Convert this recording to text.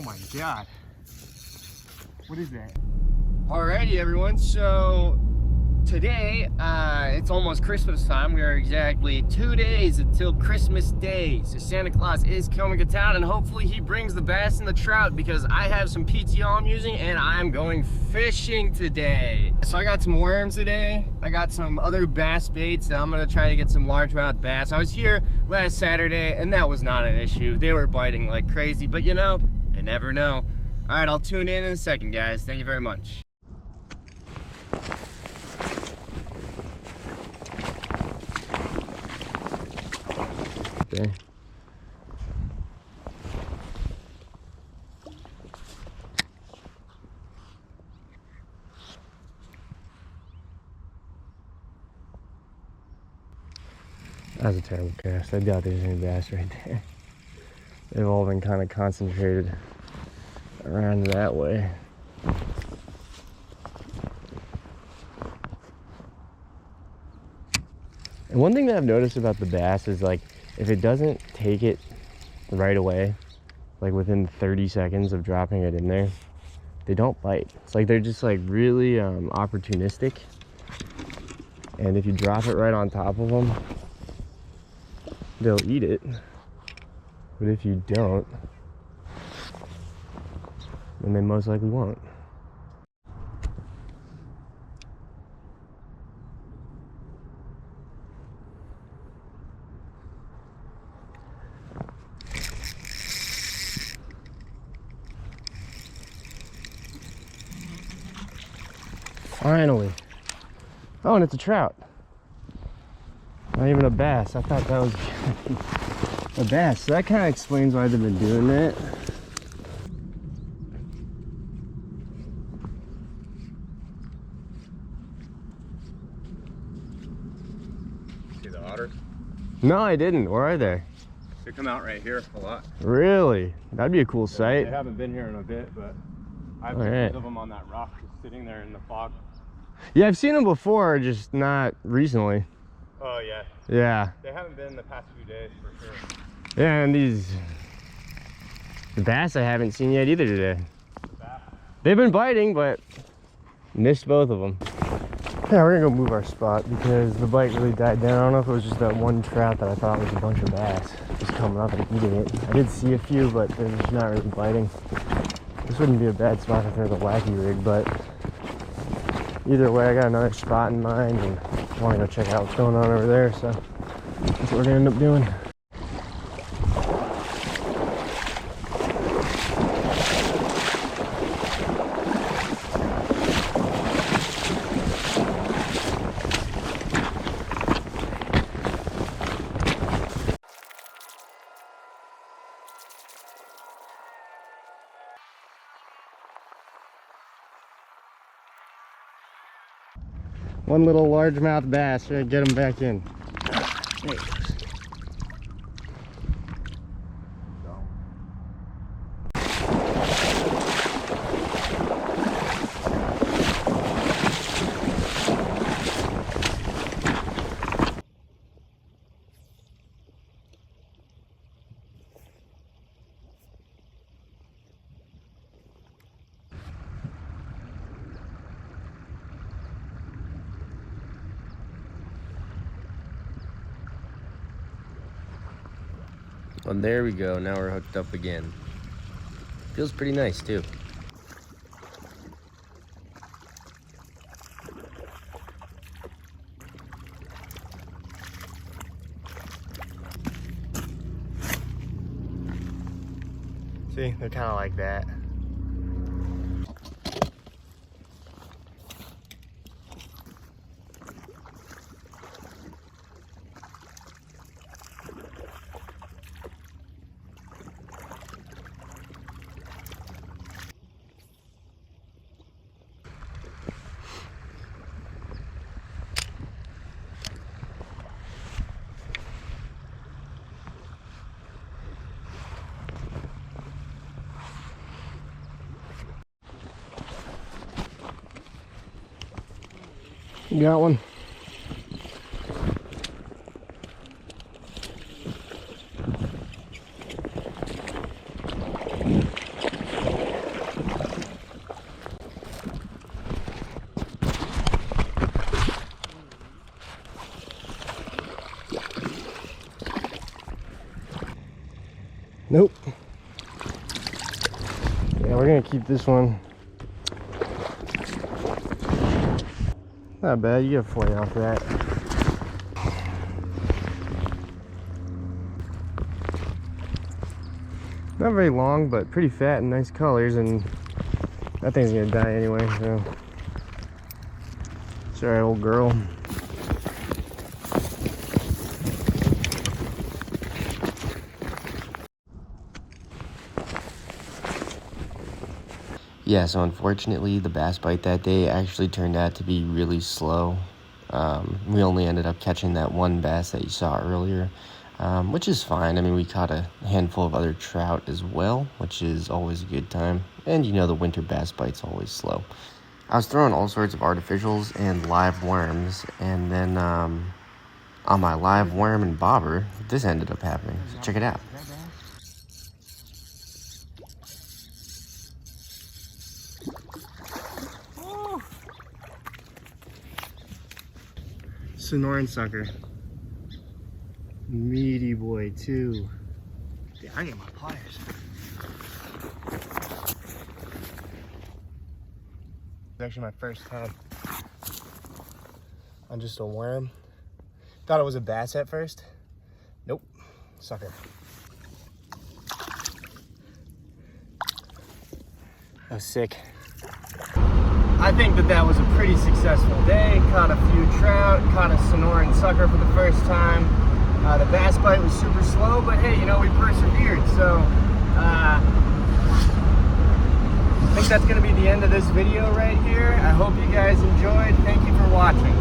Oh my God. What is that? Alrighty everyone, so today, it's almost Christmas time. We are exactly 2 days until Christmas Day. So Santa Claus is coming to town and hopefully he brings the bass and the trout because I have some PTO I'm using and I'm going fishing today. So I got some worms today. I got some other bass baits that I'm gonna try to get some largemouth bass. I was here last Saturday and that was not an issue. They were biting like crazy, but you know, you never know. All right, I'll tune in a second, guys. Thank you very much. Okay. That was a terrible cast. I doubt there's any bass right there. They've all been kind of concentrated around that way. And one thing that I've noticed about the bass is like, if it doesn't take it right away, like within 30 seconds of dropping it in there, they don't bite. It's like they're just like really opportunistic. And if you drop it right on top of them, they'll eat it. But if you don't, then they most likely won't. Finally. Oh, and it's a trout. Not even a bass. I thought that was a bass. So that kind of explains why they've been doing that. See the otters? No, I didn't. Where are they? They come out right here a lot. Really? That'd be a cool sight. They haven't been here in a bit, but I've pictures of them on that rock just sitting there in the fog. Yeah, I've seen them before, just not recently. Oh yeah. Yeah. They haven't been the past few days for sure. Yeah, and the bass I haven't seen yet either today. They've been biting, but missed both of them. Yeah, we're gonna go move our spot because the bite really died down. I don't know if it was just that one trout that I thought was a bunch of bass just coming up and eating it. I did see a few, but they're just not really biting. This wouldn't be a bad spot to throw the wacky rig, but either way, I got another spot in mind and I want to go check out what's going on over there, so that's what we're gonna end up doing. One little largemouth bass. We're gonna get him back in. There he goes. Well, there we go. Now we're hooked up again. Feels pretty nice too. See, they're kind of like that. You got one? we're gonna keep this one. Not bad, you get a fillet off that. Not very long, but pretty fat and nice colors, and that thing's gonna die anyway, so. Sorry, old girl. Yeah, so unfortunately, the bass bite that day actually turned out to be really slow. We only ended up catching that one bass that you saw earlier, which is fine. I mean, we caught a handful of other trout as well, which is always a good time. And you know, the winter bass bite's always slow. I was throwing all sorts of artificials and live worms, and then on my live worm and bobber, this ended up happening. So check it out. Sonoran sucker. Meaty boy too. Yeah, I need my pliers. It's actually my first time on just a worm. Thought it was a bass at first. Nope, sucker. That was sick. I think that was a pretty successful day. Caught a few trout, caught a Sonoran sucker for the first time. The bass bite was super slow, but hey, you know, we persevered. So I think that's gonna be the end of this video right here. I hope you guys enjoyed. Thank you for watching.